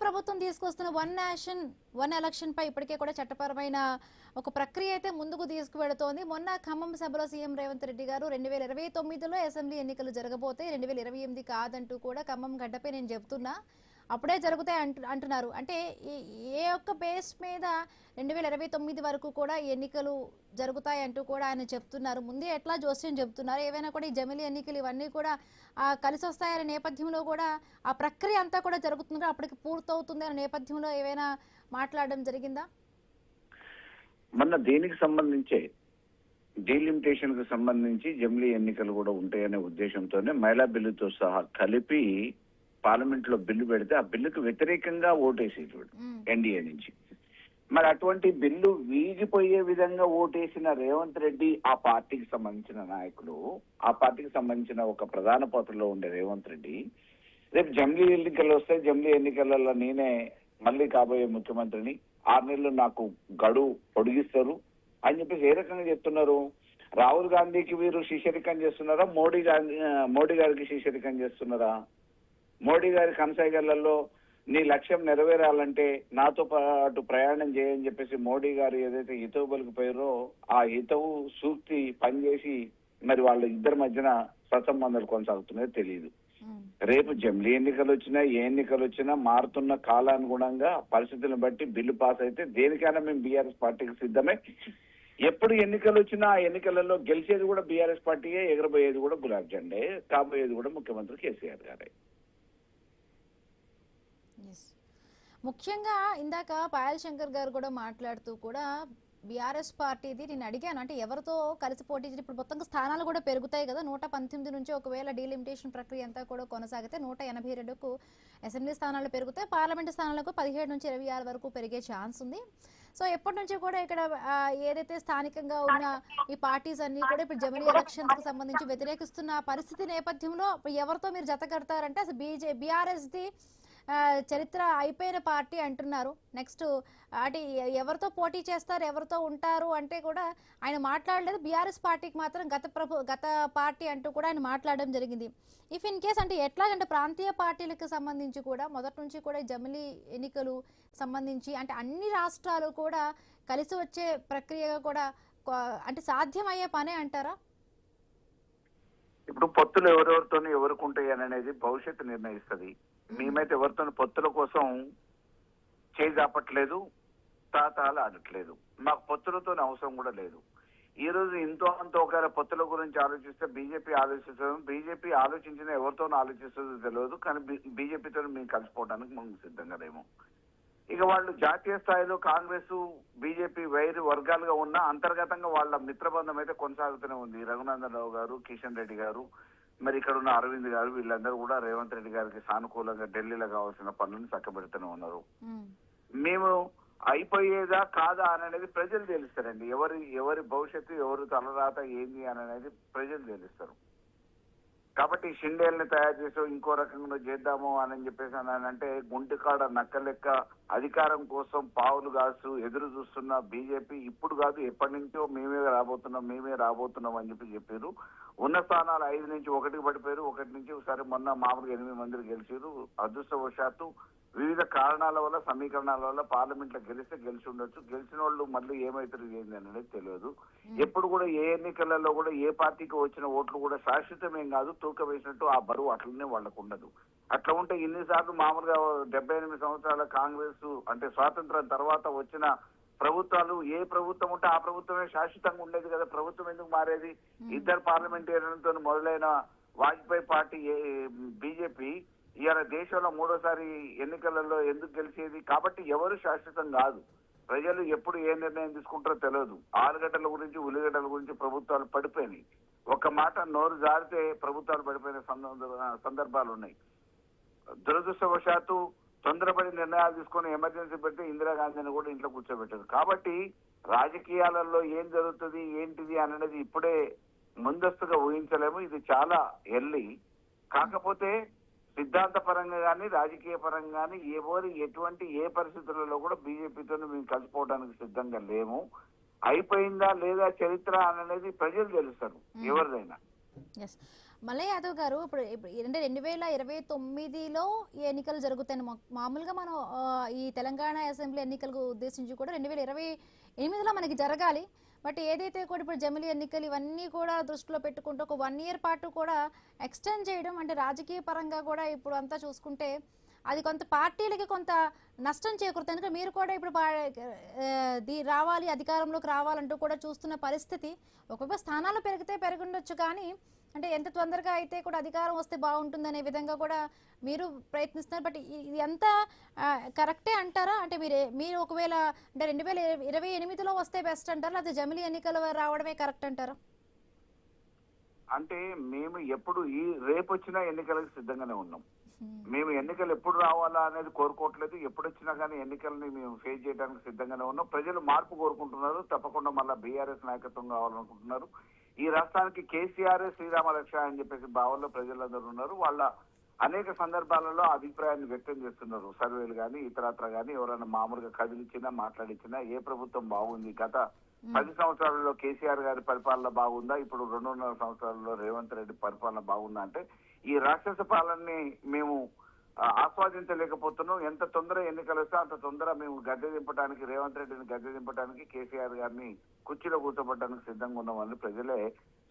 ప్రభుత్వం తీసుకొస్తున్న one nation one election పై ఇప్పటికే కూడా చట్టపరమైన ఒక ప్రక్రియ అయితే ముందుకు తీసుకువెడుతోంది. మొన్న ఖమ్మం సభలో సీఎం రేవంత్ రెడ్డి గారు 2029లో అసెంబ్లీ ఎన్నికలు జరగబోతే 2028 కాదంటూ కూడా ఖమ్మం గడ్డపై నేను చెప్తున్నా, అప్పుడే జరుగుతాయి అంటున్నారు. అంటే ఏ ఒక్క బేస్ మీద 2029 వరకు కూడా ఎన్నికలు జరుగుతాయి అంటూ కూడా ఆయన చెప్తున్నారు. ముందే ఎట్లా జోస్యం చెప్తున్నారు. ఏవైనా కూడా ఈ జమిలీ ఎన్నికలు ఇవన్నీ కూడా కలిసి వస్తాయనే నేపథ్యంలో కూడా ఆ ప్రక్రియ అంతా కూడా జరుగుతుంది, అప్పటికి పూర్తవుతుంది అనే నేపథ్యంలో ఏవైనా మాట్లాడడం జరిగిందా? మొన్న దీనికి సంబంధించే డీలిమిటేషన్ కు సంబంధించి జమిలీ ఎన్నికలు కూడా ఉంటాయనే ఉద్దేశంతోనే మహిళా బిల్లుతో సహా కలిపి పార్లమెంట్ లో బిల్లు పెడితే ఆ బిల్లుకు వ్యతిరేకంగా ఓటేసేది ఎన్డీఏ నుంచి. మరి అటువంటి బిల్లు వీగిపోయే విధంగా ఓటేసిన రేవంత్ రెడ్డి, ఆ పార్టీకి సంబంధించిన నాయకులు, ఆ పార్టీకి సంబంధించిన ఒక ప్రధాన పాత్రలో ఉండే రేవంత్ రెడ్డి రేపు జమిలీ ఎన్నికలు వస్తే జమిలీ ఎన్నికలలో నేనే మళ్ళీ కాబోయే ముఖ్యమంత్రిని, 6 నెలలు నాకు గడువు పొడిగిస్తారు అని చెప్పేసి ఏ రకంగా చెప్తున్నారు? రాహుల్ గాంధీకి వీరు శిష్యరికం చేస్తున్నారా? మోడీ గారికి శిష్యరికం చేస్తున్నారా? మోడీ గారి కనసాగలలో నీ లక్ష్యం నెరవేరాలంటే నాతో పాటు ప్రయాణం చేయని చెప్పేసి మోడీ గారు ఏదైతే హితవు పలికిపోయారో ఆ హితవు సూక్తి పనిచేసి మరి వాళ్ళ ఇద్దరి మధ్యన సత్సంబంధాలు కొనసాగుతున్నాయో తెలియదు. రేపు జమిలీ ఎన్నికలు వచ్చినా ఏ ఎన్నికలు వచ్చినా మారుతున్న కాలానుగుణంగా పరిస్థితులను బట్టి బిల్లు పాస్ అయితే దేనికైనా మేము బీఆర్ఎస్ పార్టీకి సిద్ధమే. ఎప్పుడు ఎన్నికలు వచ్చినా ఆ ఎన్నికలలో గెలిచేది కూడా బీఆర్ఎస్ పార్టీయే, ఎగరబోయేది కూడా గులాబ్ జెండే, కాబోయేది కూడా ముఖ్యమంత్రి కేసీఆర్ గారే. ముఖ్యంగా ఇందాక పాయల్ శంకర్ గారు కూడా మాట్లాడుతూ కూడా బీఆర్ఎస్ పార్టీది నేను అడిగాను, అంటే ఎవరితో కలిసి పోటీ చేసి ఇప్పుడు మొత్తంగా స్థానాలు కూడా పెరుగుతాయి కదా, 119 నుంచి ఒకవేళ డీలిమిటేషన్ ప్రక్రియ అంతా కూడా కొనసాగితే 182కు అసెంబ్లీ స్థానాలు పెరుగుతాయి, పార్లమెంటు స్థానాలకు 17 నుంచి 26 వరకు పెరిగే ఛాన్స్ ఉంది. సో ఎప్పటి నుంచి కూడా ఇక్కడ ఏదైతే స్థానికంగా ఉన్న ఈ పార్టీస్ అన్ని కూడా ఇప్పుడు జమిలీ ఎలక్షన్స్ కి సంబంధించి వ్యతిరేకిస్తున్న పరిస్థితి నేపథ్యంలో ఎవరితో మీరు జత కడతారంటే అసలు బీఆర్ఎస్ది చరిత్ర అయిపోయిన పార్టీ అంటున్నారు. నెక్స్ట్ అంటే ఎవరితో పోటీ చేస్తారు, ఎవరితో ఉంటారు అంటే కూడా ఆయన మాట్లాడలేదు. బీఆర్ఎస్ పార్టీకి మాత్రం గత పార్టీ అంటూ కూడా ఆయన మాట్లాడడం జరిగింది. ఇఫ్ ఇన్ కేస్ అంటే ఎట్లాగంటే ప్రాంతీయ పార్టీలకు సంబంధించి కూడా మొదటి నుంచి కూడా జమిలీ ఎన్నికలు సంబంధించి అంటే అన్ని రాష్ట్రాలు కూడా కలిసి వచ్చే ప్రక్రియగా కూడా అంటే సాధ్యమయ్యే పనే అంటారా? ఇప్పుడు పొత్తులు ఎవరెవరితో ఎవరికి ఉంటాయి అనేది భవిష్యత్తు నిర్ణయిస్తుంది. మేమైతే ఎవరితో పొత్తుల కోసం చేజాపట్లేదు, తాతాలు ఆడట్లేదు. మాకు పొత్తులతో అవసరం కూడా లేదు. ఈ రోజు ఇంతో అంత ఒకవేళ పొత్తుల గురించి ఆలోచిస్తే బీజేపీ ఆలోచిస్తుంది. బీజేపీ ఆలోచించిన ఎవరితో ఆలోచిస్తుందో తెలియదు, కానీ బీజేపీతో మేము కలిసిపోవడానికి మనం సిద్ధంగా లేము. ఇక వాళ్ళు జాతీయ స్థాయిలో కాంగ్రెస్ బీజేపీ వైరు వర్గాలుగా ఉన్న అంతర్గతంగా వాళ్ళ మిత్రబంధం అయితే కొనసాగుతూనే ఉంది. రఘునందన్ రావు గారు, కిషన్ రెడ్డి గారు, మరి ఇక్కడ ఉన్న అరవింద్ గారు, వీళ్ళందరూ కూడా రేవంత్ రెడ్డి గారికి సానుకూలంగా ఢిల్లీలో కావాల్సిన పనులను చక్కబెడుతూనే ఉన్నారు. మేము అయిపోయేదా కాదా అనేది ప్రజలు తెలుస్తారండి. ఎవరి భవిష్యత్తు, ఎవరు తలరాత ఏంది అనేది ప్రజలు తెలుస్తారు. కాబట్టి షిండేల్ని తయారు చేసో ఇంకో రకంగా చేద్దాము అని చెప్పేసి అంటే గుంటికాడ నక్క లెక్క అధికారం కోసం పావులు కాసు ఎదురు చూస్తున్న బీజేపీ ఇప్పుడు కాదు ఎప్పటి నుంచో మేమే రాబోతున్నాం అని చెప్పారు. ఉన్న స్థానాలు 5 నుంచి 1కి పడిపోయారు. 1 నుంచి ఒకసారి మొన్న మామూలుగా 8 మంది గెలిచారు. అదృష్టవశాత్తు వివిధ కారణాల వల్ల, సమీకరణాల వల్ల పార్లమెంట్ లో గెలిచి ఉండొచ్చు. గెలిచిన వాళ్ళు మళ్ళీ ఏమైతారు ఏంది అనేది తెలియదు. ఎప్పుడు కూడా ఏ ఎన్నికలలో కూడా ఏ పార్టీకి వచ్చిన ఓట్లు కూడా శాశ్వతమేం కాదు, తూక వేసినట్టు ఆ బరువు అట్లనే వాళ్ళకు ఉండదు. అట్లా ఉంటే ఇన్నిసార్లు మామూలుగా 78 సంవత్సరాల కాంగ్రెస్ అంటే స్వాతంత్రం తర్వాత వచ్చిన ప్రభుత్వాలు ఏ ప్రభుత్వం ఉంటే ఆ ప్రభుత్వమే శాశ్వతంగా ఉండేది కదా. ప్రభుత్వం ఎందుకు మారేది? 2 పార్లమెంటేరియన్లతో మొదలైన వాజ్పేయి పార్టీ బీజేపీ ఇవాళ దేశంలో 3వసారి ఎన్నికలలో ఎందుకు గెలిచేది? కాబట్టి ఎవరు శాశ్వతం కాదు. ప్రజలు ఎప్పుడు ఏ నిర్ణయం తీసుకుంటారో తెలియదు. ఆలుగడ్డల గురించి, ఉల్లిగడ్డల గురించి ప్రభుత్వాలు పడిపోయినాయి. ఒక మాట నోరు జారితే ప్రభుత్వాలు పడిపోయిన సందర్భాలు ఉన్నాయి. దురదృష్టవశాత్తు తొందరపడి నిర్ణయాలు తీసుకొని ఎమర్జెన్సీ పెడితే ఇందిరాగాంధీని కూడా ఇంట్లో కూర్చోబెట్టారు. కాబట్టి రాజకీయాలలో ఏం జరుగుతుంది ఏంటిది అనేది ఇప్పుడే ముందస్తుగా ఊహించలేము. ఇది చాలా ఎర్లీ. కాకపోతే సిద్ధాంత పరంగా కానీ రాజకీయ పరంగా కానీ ఎటువంటి ఏ పరిస్థితులలో కూడా బీజేపీతో మేము కలిసిపోవడానికి సిద్ధంగా లేము. అయిపోయిందా లేదా చరిత్ర అనేది ప్రజలు తెలుస్తారు ఎవరిదైనా. మల్లయ్య యాదవ్ గారు ఇప్పుడు ఇప్పుడు అంటే 2029లో ఈ ఎన్నికలు జరుగుతాయి. మామూలుగా మనం ఈ తెలంగాణ అసెంబ్లీ ఎన్నికలకు ఉద్దేశించి కూడా 2028లో మనకి జరగాలి. బట్ ఏదైతే కూడా ఇప్పుడు జమిలీ ఎన్నికలు ఇవన్నీ కూడా దృష్టిలో పెట్టుకుంటూ ఒక 1 ఇయర్ పాటు కూడా ఎక్స్టెండ్ చేయడం అంటే రాజకీయ పరంగా కూడా ఇప్పుడు అంతా చూసుకుంటే అది కొంత పార్టీలకి కొంత నష్టం చేకూరుతుంది. ఎందుకంటే మీరు కూడా ఇప్పుడు రావాలి, అధికారంలోకి రావాలంటూ కూడా చూస్తున్న పరిస్థితి. ఒకవేళ స్థానాలు పెరిగితే పెరుగుండొచ్చు, కానీ అంటే ఎంత తొందరగా అయితే కూడా అధికారం వస్తే బాగుంటుందనే విధంగా కూడా మీరు ప్రయత్నిస్తున్నారు. బట్ ఇది అంతా కరెక్టే అంటారా? అంటే మీరు ఒకవేళ అంటే 2028లో వస్తే బెస్ట్ అంటారా, లేకపోతే జమిలీ ఎన్నికలు రావడమే కరెక్ట్ అంటారా? అంటే మేము ఎప్పుడు రేపు వచ్చిన ఎన్నికలకు సిద్ధంగానే ఉన్నాం. మేము ఎన్నికలు ఎప్పుడు రావాలా అనేది కోరుకోవట్లేదు. ఎప్పుడు వచ్చినా కానీ ఎన్నికల్ని మేము ఫేస్ చేయడానికి సిద్ధంగానే ఉన్నాం. ప్రజలు మార్పు కోరుకుంటున్నారు. తప్పకుండా మళ్ళీ బీఆర్ఎస్ నాయకత్వం కావాలనుకుంటున్నారు. ఈ రాష్ట్రానికి కేసీఆర్ శ్రీరామ రక్ష అని చెప్పేసి భావనలో ప్రజలందరూ ఉన్నారు. వాళ్ళ అనేక సందర్భాలలో అభిప్రాయాన్ని వ్యక్తం చేస్తున్నారు. సర్వేలు కానీ ఇతరత్ర కానీ ఎవరైనా మామూలుగా కదిలిచ్చినా మాట్లాడించినా ఏ ప్రభుత్వం బాగుంది, గత 10 సంవత్సరాలలో కేసీఆర్ గారి పరిపాలన బాగుందా, ఇప్పుడు 2.5 సంవత్సరాలలో రేవంత్ రెడ్డి పరిపాలన బాగుందా అంటే ఈ రాక్షస పాలనని మేము ఆస్వాదించలేకపోతున్నాం. ఎంత తొందర ఎన్నికలు వస్తే అంత తొందర మేము గద్దె దింపడానికి, రేవంత్ రెడ్డిని గద్దె దింపడానికి, కేసీఆర్ గారిని కుర్చీలో కూర్చోబెట్టడానికి సిద్ధంగా ఉన్నామని ప్రజలే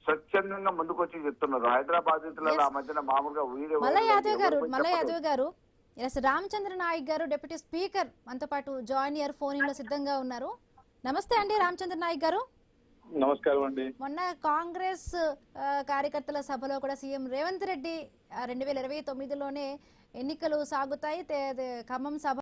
స్వచ్ఛందంగా ముందుకొచ్చి చెప్తున్నారు. హైదరాబాద్ ఆ మధ్యన మామూలుగా మల్లయ్య యాదవ్ గారు రామచంద్ర నాయక్ గారు డిప్యూటీ స్పీకర్ మనతో పాటు జాయిన్ అయ్యారు, ఫోన్ లో సిద్ధంగా ఉన్నారు. నమస్తే అండి రామచంద్ర నాయక్ గారు. నమస్కారం అండి. మొన్న కాంగ్రెస్ కార్యకర్తల సభలో కూడా సీఎం రేవంత్ రెడ్డి 2029లోనే ఎన్నికలు సాగుతాయి, ఖమ్మం సభ